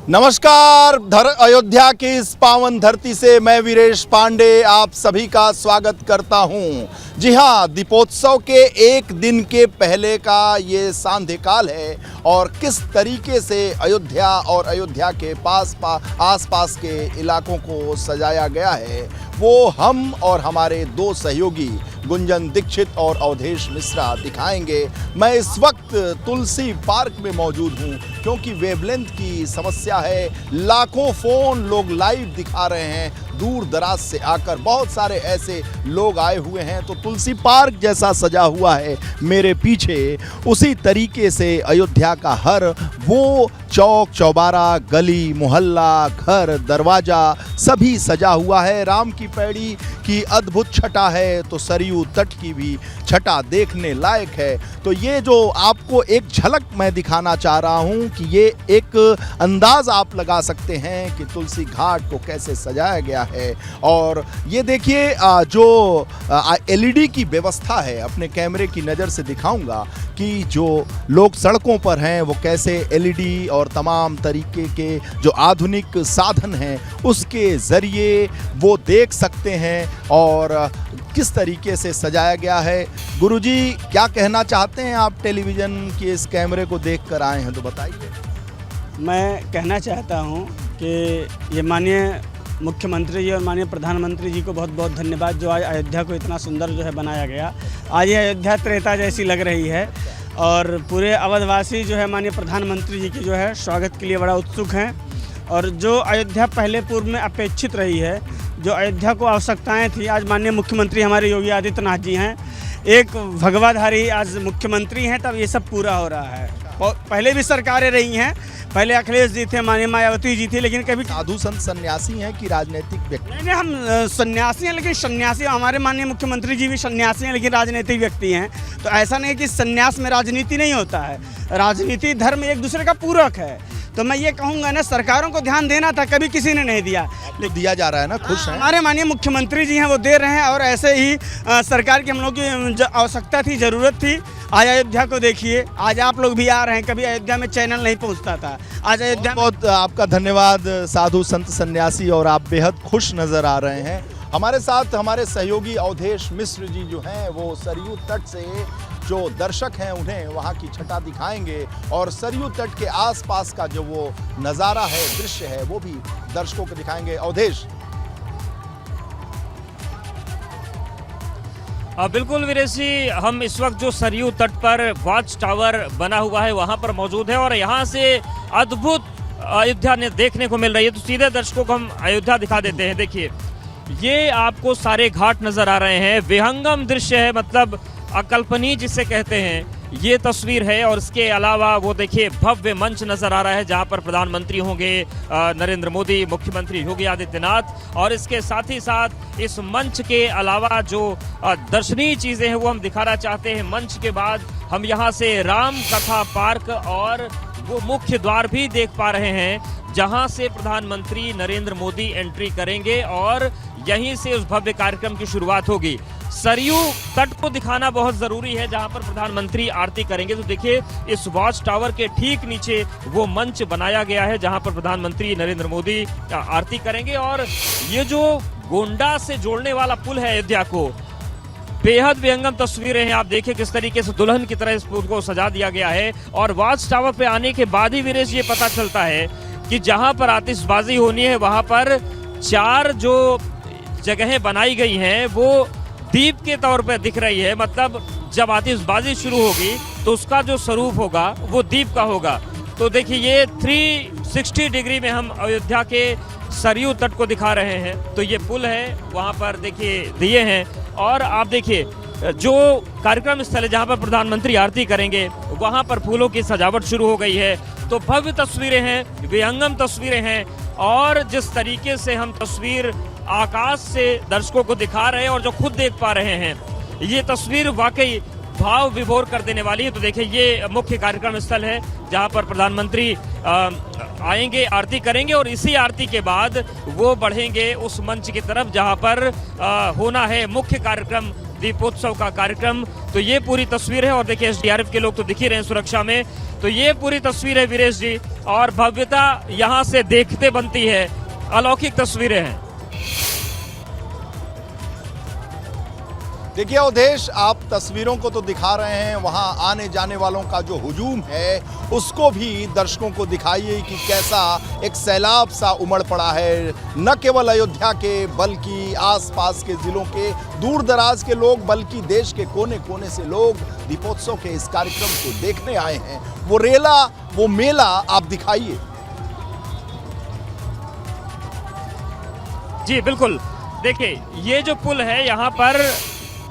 नमस्कार। अयोध्या की इस पावन धरती से मैं वीरेश पांडे आप सभी का स्वागत करता हूं। जी हां, दीपोत्सव के एक दिन के पहले का ये सांध्यकाल है और किस तरीके से अयोध्या और अयोध्या के आसपास के इलाकों को सजाया गया है वो हम और हमारे दो सहयोगी गुंजन दीक्षित और अवधेश मिश्रा दिखाएंगे। मैं इस वक्त तुलसी पार्क में मौजूद हूं क्योंकि वेवलेंथ की समस्या है। लाखों फोन लोग लाइव दिखा रहे हैं, दूर दराज से आकर बहुत सारे ऐसे लोग आए हुए हैं। तो तुलसी पार्क जैसा सजा हुआ है मेरे पीछे, उसी तरीके से अयोध्या का हर वो चौक चौबारा, गली मोहल्ला, घर दरवाजा सभी सजा हुआ है। राम की पैड़ी की अद्भुत छटा है तो सरयू तट की भी छटा देखने लायक है। तो ये जो आपको एक झलक मैं दिखाना चाह रहा हूँ कि ये एक अंदाज आप लगा सकते हैं कि तुलसी घाट को कैसे सजाया गया है। और ये देखिए जो एलईडी की व्यवस्था है, अपने कैमरे की नज़र से दिखाऊंगा कि जो लोग सड़कों पर हैं वो कैसे एलईडी और तमाम तरीके के जो आधुनिक साधन हैं उसके ज़रिए वो देख सकते हैं और किस तरीके से सजाया गया है। गुरुजी, क्या कहना चाहते हैं आप? टेलीविज़न के इस कैमरे को देख कर आए हैं तो बताइए। मैं कहना चाहता हूं कि ये माननीय मुख्यमंत्री जी और माननीय प्रधानमंत्री जी को बहुत बहुत धन्यवाद, जो आज अयोध्या को इतना सुंदर जो है बनाया गया। आज ये अयोध्या त्रेता जैसी लग रही है और पूरे अवधवासी जो है माननीय प्रधानमंत्री जी की जो है स्वागत के लिए बड़ा उत्सुक हैं। और जो अयोध्या पहले पूर्व में अपेक्षित रही है, जो अयोध्या को आवश्यकताएं थी, आज माननीय मुख्यमंत्री हमारे योगी आदित्यनाथ जी हैं, एक भगवाधारी आज मुख्यमंत्री हैं, तब ये सब पूरा हो रहा है। पहले भी सरकारें रही हैं, पहले अखिलेश जी थे, माननीय मायावती जी थी, लेकिन कभी साधु संत सन्यासी हैं कि राजनीतिक व्यक्ति? नहीं, हम सन्यासी हैं, लेकिन सन्यासी हमारे माननीय मुख्यमंत्री जी भी सन्यासी हैं लेकिन राजनीतिक व्यक्ति हैं। तो ऐसा नहीं कि सन्यास में राजनीति नहीं होता है, राजनीति धर्म एक दूसरे का पूरक है। तो मैं ये कहूँगा ना, सरकारों को ध्यान देना था, कभी किसी ने नहीं दिया। दिया जा रहा है ना, खुश हैं? हमारे माननीय मुख्यमंत्री जी हैं वो दे रहे हैं और ऐसे ही सरकार की हम लोग की आवश्यकता थी, ज़रूरत थी। आज अयोध्या को देखिए, आज आप लोग भी आ रहे हैं, कभी अयोध्या में चैनल नहीं पहुंचता था, आज अयोध्या। बहुत आपका धन्यवाद साधु संत सन्यासी, और आप बेहद खुश नज़र आ रहे हैं। हमारे साथ हमारे सहयोगी अवधेश मिश्र जी जो हैं वो सरयू तट से जो दर्शक हैं उन्हें वहाँ की छटा दिखाएंगे और सरयू तट के आसपास का जो वो नज़ारा है, दृश्य है, वो भी दर्शकों को दिखाएंगे। अवधेश। बिल्कुल वीरेश जी, हम इस वक्त जो सरयू तट पर वॉच टावर बना हुआ है वहाँ पर मौजूद है और यहाँ से अद्भुत अयोध्या ने देखने को मिल रही है। तो सीधे दर्शकों को हम अयोध्या दिखा देते हैं। देखिए, ये आपको सारे घाट नजर आ रहे हैं, विहंगम दृश्य है, मतलब अकल्पनीय जिसे कहते हैं, ये तस्वीर है। और इसके अलावा वो देखिए भव्य मंच नजर आ रहा है जहां पर प्रधानमंत्री होंगे नरेंद्र मोदी, मुख्यमंत्री योगी आदित्यनाथ, और इसके साथ ही साथ इस मंच के अलावा जो दर्शनीय चीजें हैं वो हम दिखाना चाहते हैं। मंच के बाद हम यहां से राम कथा पार्क और वो मुख्य द्वार भी देख पा रहे हैं जहां से प्रधानमंत्री नरेंद्र मोदी एंट्री करेंगे और यहीं से उस भव्य कार्यक्रम की शुरुआत होगी। सरयू तट को दिखाना बहुत जरूरी है जहां पर प्रधानमंत्री आरती करेंगे। तो देखिए, इस वॉच टावर के ठीक नीचे वो मंच बनाया गया है जहां पर प्रधानमंत्री नरेंद्र मोदी आरती करेंगे। और ये जो गोंडा से जोड़ने वाला पुल है अयोध्या को, बेहद विहंगम तस्वीरें हैं। आप देखिए किस तरीके से दुल्हन की तरह इस पुल को सजा दिया गया है। और वॉच टावर पे आने के बाद ही वीरेश ये पता चलता है कि जहां पर आतिशबाजी होनी है वहां पर 4 जो जगहें बनाई गई हैं वो दीप के तौर पर दिख रही है। मतलब जब आतिशबाजी शुरू होगी तो उसका जो स्वरूप होगा वो दीप का होगा। तो देखिए, ये 360 डिग्री में हम अयोध्या के सरयू तट को दिखा रहे हैं। तो ये पुल है, वहां पर देखिए दिए हैं और आप देखिए जो कार्यक्रम स्थल है जहां पर प्रधानमंत्री आरती करेंगे वहां पर फूलों की सजावट शुरू हो गई है। तो भव्य तस्वीरें हैं, विहंगम तस्वीरें हैं और जिस तरीके से हम तस्वीर आकाश से दर्शकों को दिखा रहे हैं और जो खुद देख पा रहे हैं, ये तस्वीर वाकई भाव विभोर कर देने वाली है। तो देखिए, ये मुख्य कार्यक्रम स्थल है जहां पर प्रधानमंत्री आएंगे, आरती करेंगे और इसी आरती के बाद वो बढ़ेंगे उस मंच की तरफ जहां पर होना है मुख्य कार्यक्रम, दीपोत्सव का कार्यक्रम। तो ये पूरी तस्वीर है और देखिए एसडीआरएफ के लोग तो दिख ही रहे हैं सुरक्षा में। तो ये पूरी तस्वीर है वीरेश जी और भव्यता यहाँ से देखते बनती है। अलौकिक तस्वीरें हैं। देखिए अवधेश, आप तस्वीरों को तो दिखा रहे हैं, वहां आने जाने वालों का जो हुजूम है उसको भी दर्शकों को दिखाइए कि कैसा एक सैलाब सा उमड़ पड़ा है। न केवल अयोध्या के बल्कि आसपास के जिलों के दूर दराज के लोग, बल्कि देश के कोने कोने से लोग दीपोत्सव के इस कार्यक्रम को देखने आए हैं। वो रेला, वो मेला आप दिखाइए। जी बिल्कुल, देखिए ये जो पुल है यहाँ पर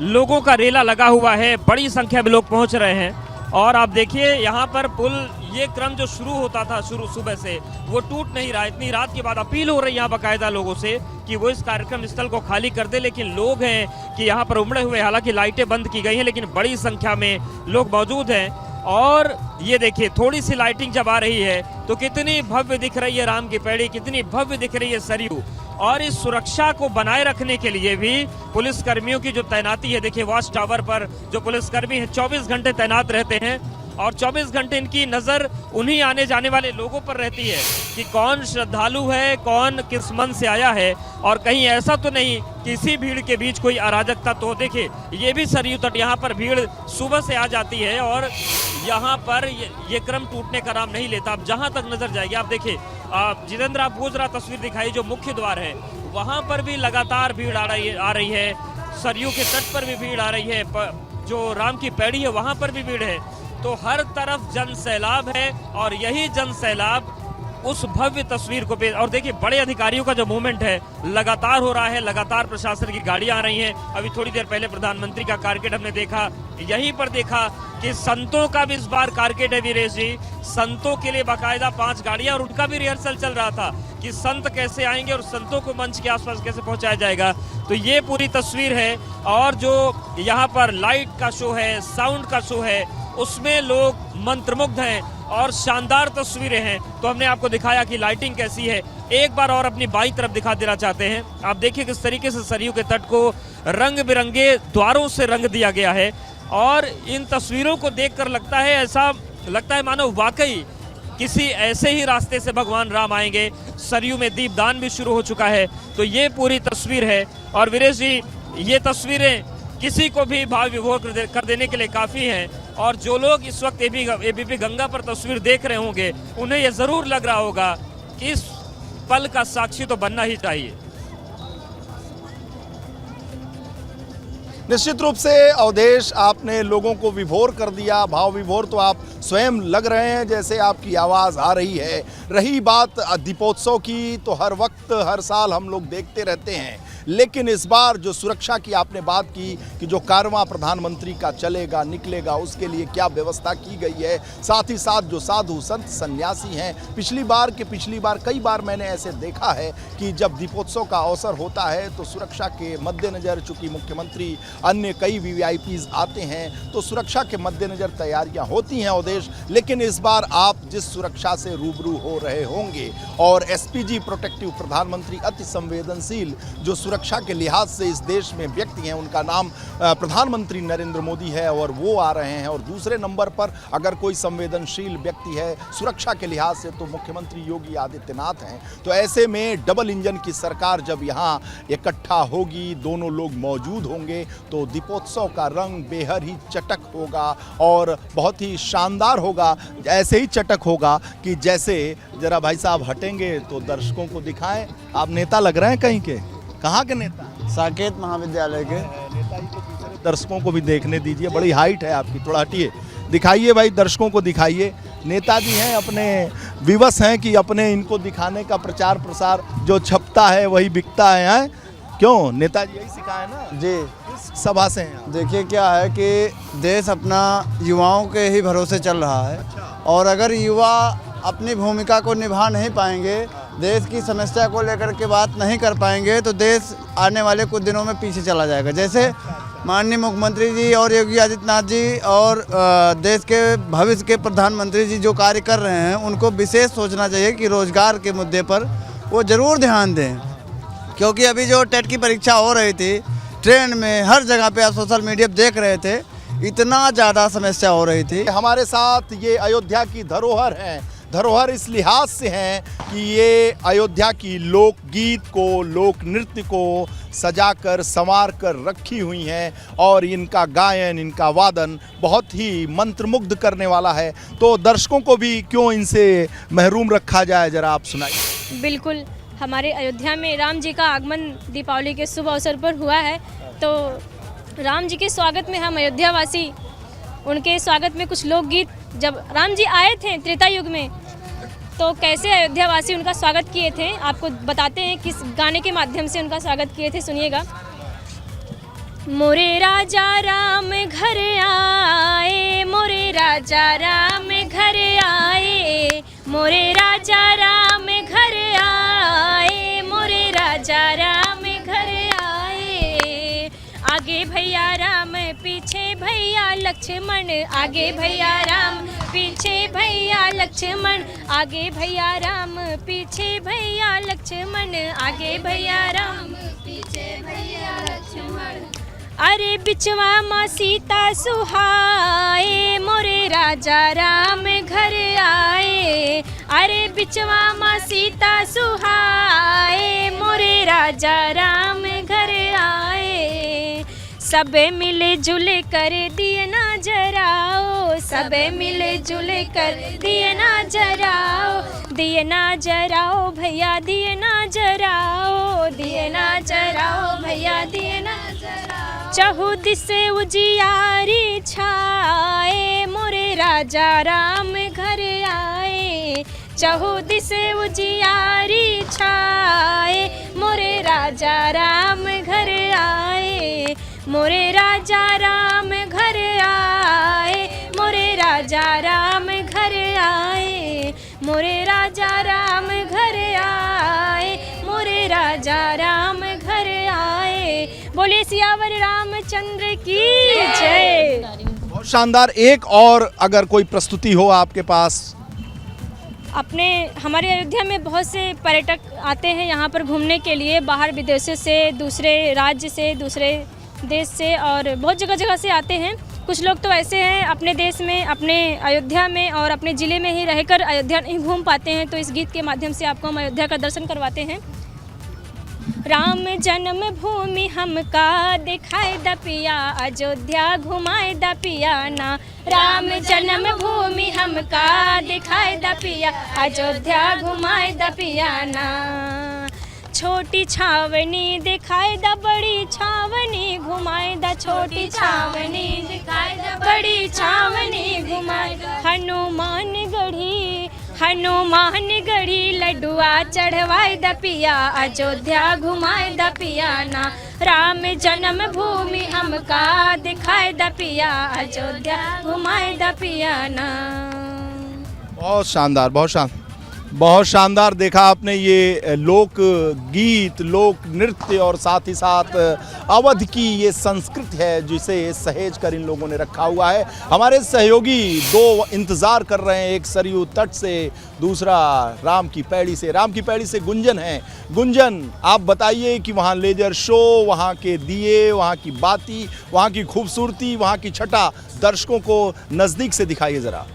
लोगों का रेला लगा हुआ है, बड़ी संख्या में लोग पहुंच रहे हैं। और आप देखिए यहाँ पर पुल, ये क्रम जो शुरू होता था शुरू सुबह से, वो टूट नहीं रहा। इतनी रात के बाद अपील हो रही है यहाँ बाकायदा लोगों से कि वो इस कार्यक्रम स्थल को खाली कर दे, लेकिन लोग हैं कि यहाँ पर उमड़े हुए। हालांकि लाइटें बंद की गई हैं, लेकिन बड़ी संख्या में लोग मौजूद हैं। और ये देखिए थोड़ी सी लाइटिंग जब आ रही है तो कितनी भव्य दिख रही है राम की पैड़ी, कितनी भव्य दिख रही है सरयू। और इस सुरक्षा को बनाए रखने के लिए भी पुलिस कर्मियों की जो तैनाती है, देखिए वॉच टावर पर जो पुलिसकर्मी हैं 24 घंटे तैनात रहते हैं और 24 घंटे इनकी नजर उन्हीं आने जाने वाले लोगों पर रहती है कि कौन श्रद्धालु है, कौन किस मन से आया है। और कहीं ऐसा तो नहीं किसी भीड़ के बीच कोई अराजकता। तो देखिए ये भी सरयू तट, यहाँ पर भीड़ सुबह से आ जाती है और यहाँ पर ये क्रम टूटने का नाम नहीं लेता। अब जहाँ तक नजर जाएगी, आप देखिए जितेंद्र, आप वो जरा तस्वीर दिखाई, जो मुख्य द्वार है वहाँ पर भी लगातार भीड़ आ रही है। सरयू के तट पर भी भीड़ आ रही है, जो राम की पैड़ी है वहाँ पर भी भीड़ है। तो हर तरफ जन सैलाब है और यही जन सैलाब उस भव्य तस्वीर को पेश। और देखिए बड़े अधिकारियों का जो मूवमेंट है लगातार हो रहा है, लगातार प्रशासन की गाड़ियां आ रही हैं। अभी थोड़ी देर पहले प्रधानमंत्री का कारकेट हमने देखा, यहीं पर देखा कि संतों का भी इस बार कारकेट है वीरेश जी। संतों के लिए बाकायदा 5 गाड़ियां, और उनका भी रिहर्सल चल रहा था कि संत कैसे आएंगे और संतों को मंच के आसपास कैसे पहुंचाया जाएगा। तो ये पूरी तस्वीर है। और जो यहाँ पर लाइट का शो है, साउंड का शो है, उसमें लोग मंत्रमुग्ध हैं और शानदार तस्वीरें हैं। तो हमने आपको दिखाया कि लाइटिंग कैसी है। एक बार और अपनी बाईं तरफ दिखा देना चाहते हैं। आप देखिए किस तरीके से सरयू के तट को रंग बिरंगे द्वारों से रंग दिया गया है। और इन तस्वीरों को देखकर ऐसा लगता है मानो वाकई किसी ऐसे ही रास्ते से भगवान राम आएंगे। सरयू में दीपदान भी शुरू हो चुका है। तो ये पूरी तस्वीर है। और वीरेश जी, ये तस्वीरें किसी को भी भाव विभोर कर देने के लिए काफ़ी हैं। और जो लोग इस वक्त एबीपी गंगा पर तस्वीर देख रहे होंगे, उन्हें यह ज़रूर लग रहा होगा कि इस पल का साक्षी तो बनना ही चाहिए। निश्चित रूप से अवधेश, आपने लोगों को विभोर कर दिया। भाव विभोर तो आप स्वयं लग रहे हैं, जैसे आपकी आवाज़ आ रही है। रही बात दीपोत्सव की, तो हर वक्त हर साल हम लोग देखते रहते हैं, लेकिन इस बार जो सुरक्षा की आपने बात की कि जो कारवां प्रधानमंत्री का चलेगा निकलेगा, उसके लिए क्या व्यवस्था की गई है। साथ ही साथ जो साधु संत सन्यासी हैं, पिछली बार कई बार मैंने ऐसे देखा है कि जब दीपोत्सव का अवसर होता है तो सुरक्षा के मद्देनज़र, चूँकि मुख्यमंत्री अन्य कई वीवीआईपीज आते हैं, तो सुरक्षा के मद्देनज़र तैयारियां होती हैं अवधेश। लेकिन इस बार आप जिस सुरक्षा से रूबरू हो रहे होंगे, और एसपीजी प्रोटेक्टिव, प्रधानमंत्री अति संवेदनशील जो सुरक्षा के लिहाज से इस देश में व्यक्ति हैं, उनका नाम प्रधानमंत्री नरेंद्र मोदी है और वो आ रहे हैं। और दूसरे नंबर पर अगर कोई संवेदनशील व्यक्ति है सुरक्षा के लिहाज से, तो मुख्यमंत्री योगी आदित्यनाथ हैं। तो ऐसे में डबल इंजन की सरकार जब यहाँ इकट्ठा होगी, दोनों लोग मौजूद होंगे, तो दीपोत्सव का रंग बेहद ही चटक होगा और बहुत ही शानदार होगा। ऐसे ही चटक होगा कि जैसे, जरा भाई साहब हटेंगे तो दर्शकों को दिखाएं। आप नेता लग रहे हैं कहीं के, कहाँ के नेता? साकेत महाविद्यालय के। नेताजी को दूसरे दर्शकों को भी देखने दीजिए, बड़ी हाइट है आपकी, थोड़ा हटिए, दिखाइए भाई, दर्शकों को दिखाइए। नेताजी हैं, अपने विवश हैं कि अपने इनको दिखाने का प्रचार प्रसार, जो छपता है वही बिकता है। क्यों, नेताजी यही सिखाए ना जी। किस सभा से हैं? देखिए क्या है कि देश अपना युवाओं के ही भरोसे चल रहा है। और अगर युवा अपनी भूमिका को निभा नहीं पाएंगे, देश की समस्या को लेकर के बात नहीं कर पाएंगे, तो देश आने वाले कुछ दिनों में पीछे चला जाएगा। जैसे माननीय मुख्यमंत्री जी और योगी आदित्यनाथ जी और देश के भविष्य के प्रधानमंत्री जी जो कार्य कर रहे हैं, उनको विशेष सोचना चाहिए कि रोजगार के मुद्दे पर वो ज़रूर ध्यान दें। क्योंकि अभी जो टेट की परीक्षा हो रही थी, ट्रेन में हर जगह पे आप सोशल मीडिया पर देख रहे थे, इतना ज़्यादा समस्या हो रही थी। हमारे साथ ये अयोध्या की धरोहर हैं, धरोहर इस लिहाज से हैं कि ये अयोध्या की लोकगीत को, लोक नृत्य को सजाकर संवार कर रखी हुई हैं और इनका गायन, इनका वादन बहुत ही मंत्रमुग्ध करने वाला है। तो दर्शकों को भी क्यों इनसे महरूम रखा जाए, जरा आप सुनाइए। बिल्कुल, हमारे अयोध्या में राम जी का आगमन दीपावली के शुभ अवसर पर हुआ है, तो राम जी के स्वागत में हम अयोध्यावासी, उनके स्वागत में कुछ लोकगीत, जब राम जी आए थे त्रेता युग में तो कैसे अयोध्यावासी उनका स्वागत किए थे, आपको बताते हैं किस गाने के माध्यम से उनका स्वागत किए थे, सुनिएगा। मोरे राजा राम घर आए, मोरे राजा राम घर आए, मोरे राजा राम घर आए, मोरे राजा राम घर आए। आगे भैया राम पीछे भैया लक्ष्मण, आगे भैया राम पीछे भैया लक्ष्मण, आगे भैया राम पीछे भैया लक्ष्मण, आगे भैया राम पीछे भैया लक्ष्मण। अरे बिचवा माँ सीता सुहाए, मोरे राजा राम घर आए, अरे बिचवा माँ सीता सुहाए, मोरे राजा राम घर आए। सबे मिले जुले कर दिए ना जराओ, सबे मिले जुले कर दिए ना जराओ, दिए ना जराओ भैया दिए ना जराओ, दिए ना जराओ भैया दिए ना जराओ। चहुदिस से उजियारी छाए, मोरे राजा राम घर आए, चहुदिस से उजियारी छाए, मोरे राजा राम घर आए, मोरे राजा राम घर आए, मोरे राजा राम घर आए, मोरे राजा राम घर आए, मोरे राजा राम घर आए। बोले सियावर रामचंद्र की जय। बहुत शानदार। एक और अगर कोई प्रस्तुति हो आपके पास। हमारे अयोध्या में बहुत से पर्यटक आते हैं यहाँ पर घूमने के लिए, बाहर विदेशों से, दूसरे राज्य से, दूसरे देश से, और बहुत जगह जगह से आते हैं। कुछ लोग तो ऐसे हैं अपने देश में, अपने अयोध्या में और अपने ज़िले में ही रहकर अयोध्या नहीं घूम पाते हैं, तो इस गीत के माध्यम से आपको हम अयोध्या का दर्शन करवाते हैं। राम जन्म भूमि हमका दिखाए द पिया, अयोध्या घुमाए द पिया ना, राम जन्म भूमि हमका दिखाए द पिया, अयोध्या घुमाए द पिया ना। छोटी छावनी दिखाए द बड़ी छावनी घुमाए द, छोटी छावनी दिखाए द बड़ी छावनी घुमाए द। हनुमान गढ़ी लड्डुआ चढ़वाए द पिया, अयोध्या घुमाए द पिया ना, राम जन्म भूमि हमका दिखाए द पिया, अयोध्या घुमाए द पिया ना। बहुत शानदार, बहुत शानदार देखा आपने ये लोक गीत, लोक नृत्य और साथ ही साथ अवध की ये संस्कृति है जिसे सहेज कर इन लोगों ने रखा हुआ है। हमारे सहयोगी दो इंतज़ार कर रहे हैं, एक सरयू तट से, दूसरा राम की पैड़ी से। राम की पैड़ी से गुंजन है। गुंजन, आप बताइए कि वहाँ लेजर शो, वहाँ के दिए, वहाँ की बाती, वहाँ की खूबसूरती, वहाँ की छटा दर्शकों को नज़दीक से दिखाइए ज़रा।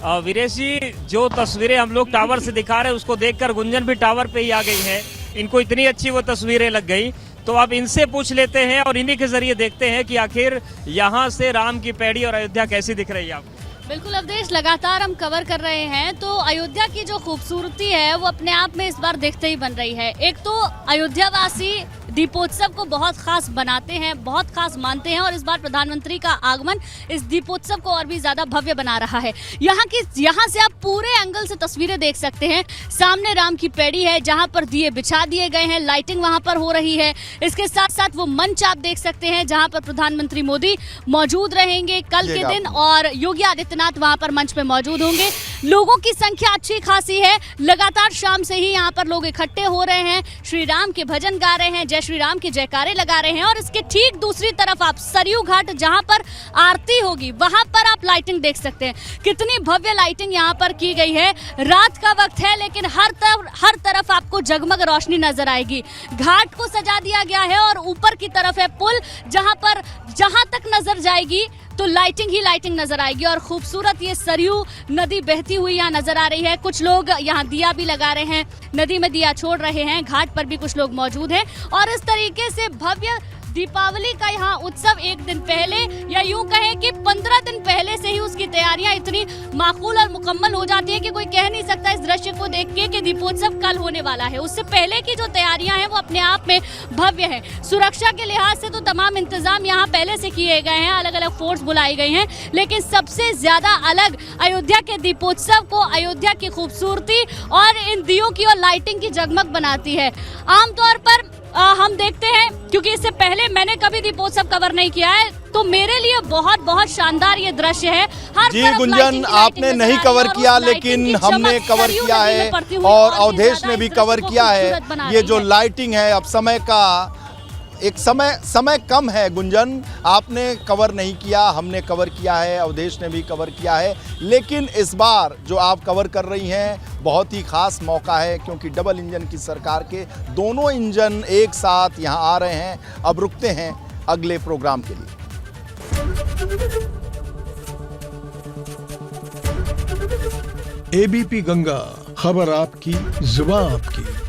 वीरेश जी, जो तस्वीरें हम लोग टावर से दिखा रहे हैं उसको देखकर गुंजन भी टावर पे ही आ गई है। इनको इतनी अच्छी वो तस्वीरें लग गई, तो अब इनसे पूछ लेते हैं और इन्हीं के जरिए देखते हैं कि आखिर यहाँ से राम की पैड़ी और अयोध्या कैसी दिख रही है आपको। बिल्कुल अवधेश, लगातार हम कवर कर रहे हैं तो अयोध्या की जो खूबसूरती है वो अपने आप में इस बार देखते ही बन रही है। एक तो अयोध्यावासी दीपोत्सव को बहुत खास बनाते हैं, बहुत खास मानते हैं, और इस बार प्रधानमंत्री का आगमन इस दीपोत्सव को और भी ज्यादा भव्य बना रहा है। यहाँ से आप पूरे एंगल से तस्वीरें देख सकते हैं। सामने राम की पैड़ी है जहाँ पर दिए बिछा दिए गए हैं, लाइटिंग वहाँ पर हो रही है। इसके साथ साथ वो मंच आप देख सकते हैं जहाँ पर प्रधानमंत्री मोदी मौजूद रहेंगे कल के दिन, और योगी आदित्यनाथ वहाँ पर मंच पे मौजूद होंगे। लोगों की संख्या अच्छी खासी है, लगातार शाम से ही यहाँ पर लोग इकट्ठे हो रहे हैं, श्री राम के भजन गा रहे हैं, जय श्री राम के जयकारे लगा रहे हैं। और इसके ठीक दूसरी तरफ आप सरयू घाट जहां पर आरती होगी वहां पर आप लाइटिंग देख सकते हैं। कितनी भव्य लाइटिंग यहां पर की गई है। रात का वक्त है लेकिन हर तरफ आपको जगमग रोशनी नजर आएगी। घाट को सजा दिया गया है और ऊपर की तरफ है पुल, जहां तक नजर जाएगी तो लाइटिंग ही लाइटिंग नजर आएगी और खूबसूरत ये सरयू नदी बहती हुई यहाँ नजर आ रही है। कुछ लोग यहाँ दिया भी लगा रहे हैं, नदी में दिया छोड़ रहे हैं, घाट पर भी कुछ लोग मौजूद हैं और इस तरीके से भव्य दीपावली का यहाँ उत्सव एक दिन पहले या यूं कहें कि 15 दिन पहले से ही उसकी तैयारियां इतनी माकूल और मुकम्मल हो जाती है कि कोई कह नहीं सकता इस दृश्य को देख के कि दीपोत्सव कल होने वाला है। उससे पहले की जो तैयारियां हैं वो अपने आप में भव्य है। सुरक्षा के लिहाज से तो तमाम इंतजाम यहाँ पहले से किए गए हैं, अलग अलग फोर्स बुलाई गई हैं, लेकिन सबसे ज्यादा अलग अयोध्या के दीपोत्सव को अयोध्या की खूबसूरती और इन दियों की और लाइटिंग की जगमग बनाती है। आमतौर पर हम देखते हैं, क्योंकि इससे पहले मैंने कभी दीपोत्सव कवर नहीं किया है, तो मेरे लिए बहुत बहुत शानदार ये दृश्य है। हर जी तरफ गुंजन, लाइटिंग ही आपने लाइटिंग नहीं नजर आ रही कवर है और किया, उस लाइटिंग लेकिन की हमने चमक कवर सरयू किया नदी है में पड़ती हुई और भी अवधेश ज्यादा ने भी इस दृश्य कवर को किया है। खूबसूरत बना ये रही जो है। लाइटिंग है, अब समय का एक समय कम है गुंजन, आपने कवर नहीं किया, हमने कवर किया है, अवधेश ने भी कवर किया है, लेकिन इस बार जो आप कवर कर रही हैं बहुत ही खास मौका है, क्योंकि डबल इंजन की सरकार के दोनों इंजन एक साथ यहाँ आ रहे हैं। अब रुकते हैं अगले प्रोग्राम के लिए। एबीपी गंगा, खबर आपकी, जुबान आपकी।